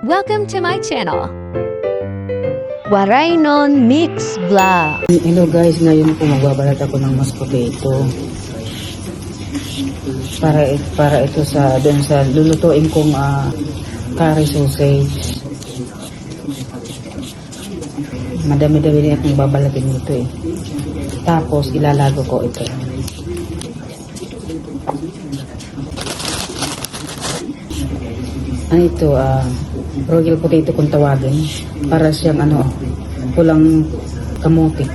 Welcome to my channel. Waraynon Mix Vlog. Hello guys, ngayon po magbabalat ako ng mashed potato. Para ito sa doon sa lulutuin kong curry sausage. Madami-dami din akong babalatin nito eh. Tapos ilalago ko ito. Ano ito, royal potato kung tawagin. Para siyang pulang kamote.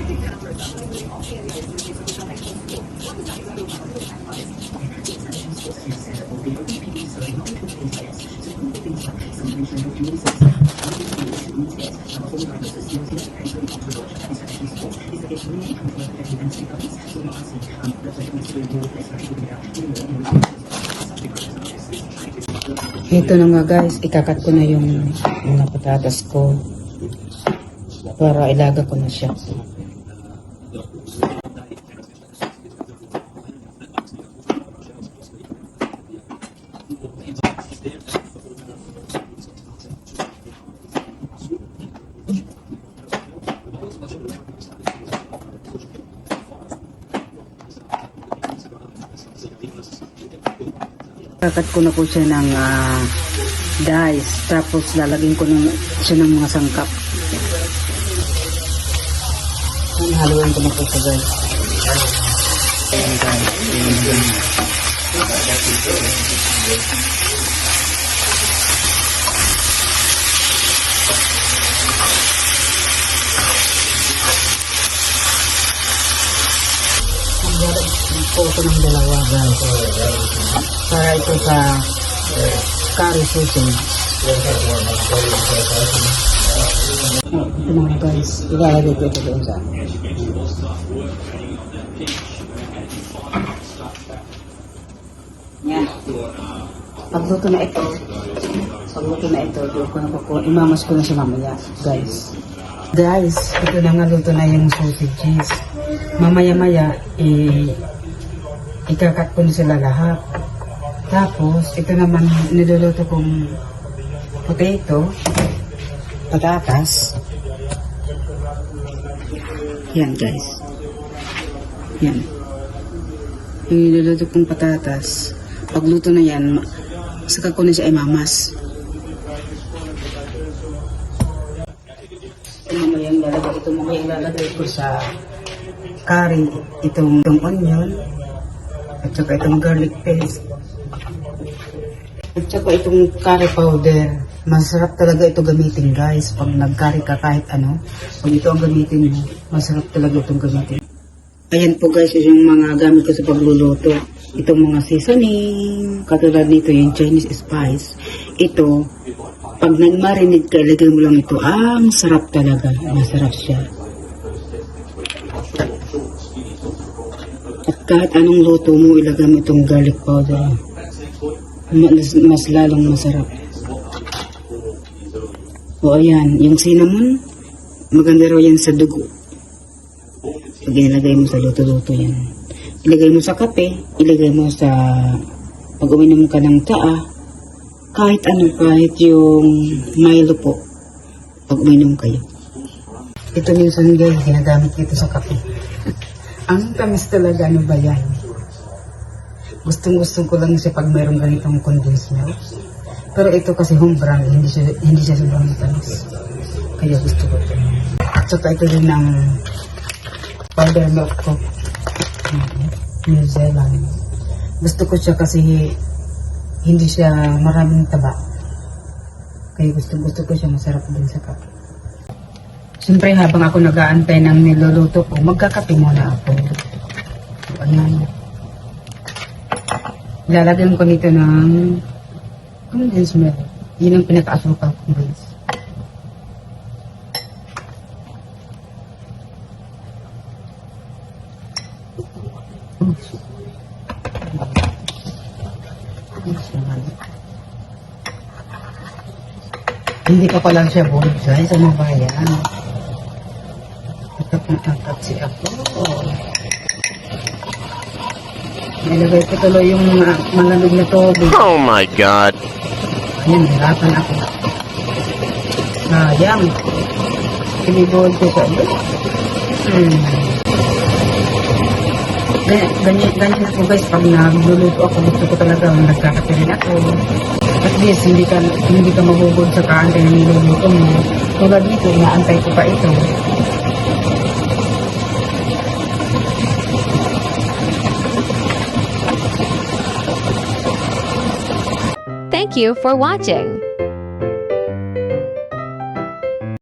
Ito na nga guys, ikakat ko na yung mga patatas ko para ilaga ko na siya. Kakat ko na po siya ng dice, tapos lalagyan ko siya ng mga sangkap. Haluan ko na po siya guys. Po ko ng dalawa guys para ito sa curry sausage. Ito na guys, ilalagay ko ito doon sa yan. Pagluto na ito imamas ko na siya mamaya guys. Ito na nga, luto na yung sausages. Mamaya-maya ikakat ko na sila lahat. Tapos, ito naman niluluto kong potato, patatas. Yan guys. Yan. Yung niluluto kong patatas, pagluto na yan, saka ko na siya imamas. Ito mamaya ilalagay ko sa curry, itong onion, at saka itong garlic paste, at saka itong curry powder. Masarap talaga ito gamitin guys pag nag-curry ka kahit ano. Pag ito ang gamitin mo, masarap talaga itong gamitin. Ayan po guys, yung mga gamit ko sa pagluluto. Itong mga seasoning, katulad nito yung Chinese spice. Ito, pag nag-marinate ka, ilagay mo lang ito. Ang sarap talaga, masarap siya. At kahit anong luto mo, ilagay mo itong garlic powder. Mas lalong masarap. O ayan, yung cinnamon, maganda raw yan sa dugo. Pag inilagay mo sa luto-luto yan. Ilagay mo sa kape, ilagay mo sa pag uminom ka ng tsaa, kahit yung Milo po, pag uminom kayo. Ito minsan guys, ginagamit ko ito sa kape. Ang tamis talaga, ano ba yan? Gustong-gusto ko lang siya pag mayroong ganitong condensed milk. Pero ito kasi home brand, hindi siya sobrang tamis. Kaya gusto ko ito. At saka ito din ng powder milk ko. New Zealand. Gusto ko siya kasi hindi siya maraming taba. Kaya gusto ko siya, masarap din sa kape. Siyempre habang ako nag-aantay ng niluluto ko, magkakape muna ako. So, ayan. Lalagyan ko nito ng condensed milk. Yun ang pinaka-asukal ko guys. Hindi ko pa lang siya bulit guys, ano ba yan? Ito pang tatapsi ako. Nilagay ko tuloy yung malamig na tubig. Oh my God! Ayan, hirapan ako. Sayang. Pinibawal ko sa iyo. Ganyan ako guys, pag nagluluto ako, gusto ko talaga nagkakape rin ako. At least, hindi ka mabubod sa kaantay ng niluluto mo. Tulad nito, naantay ko pa ito. Thank you for watching.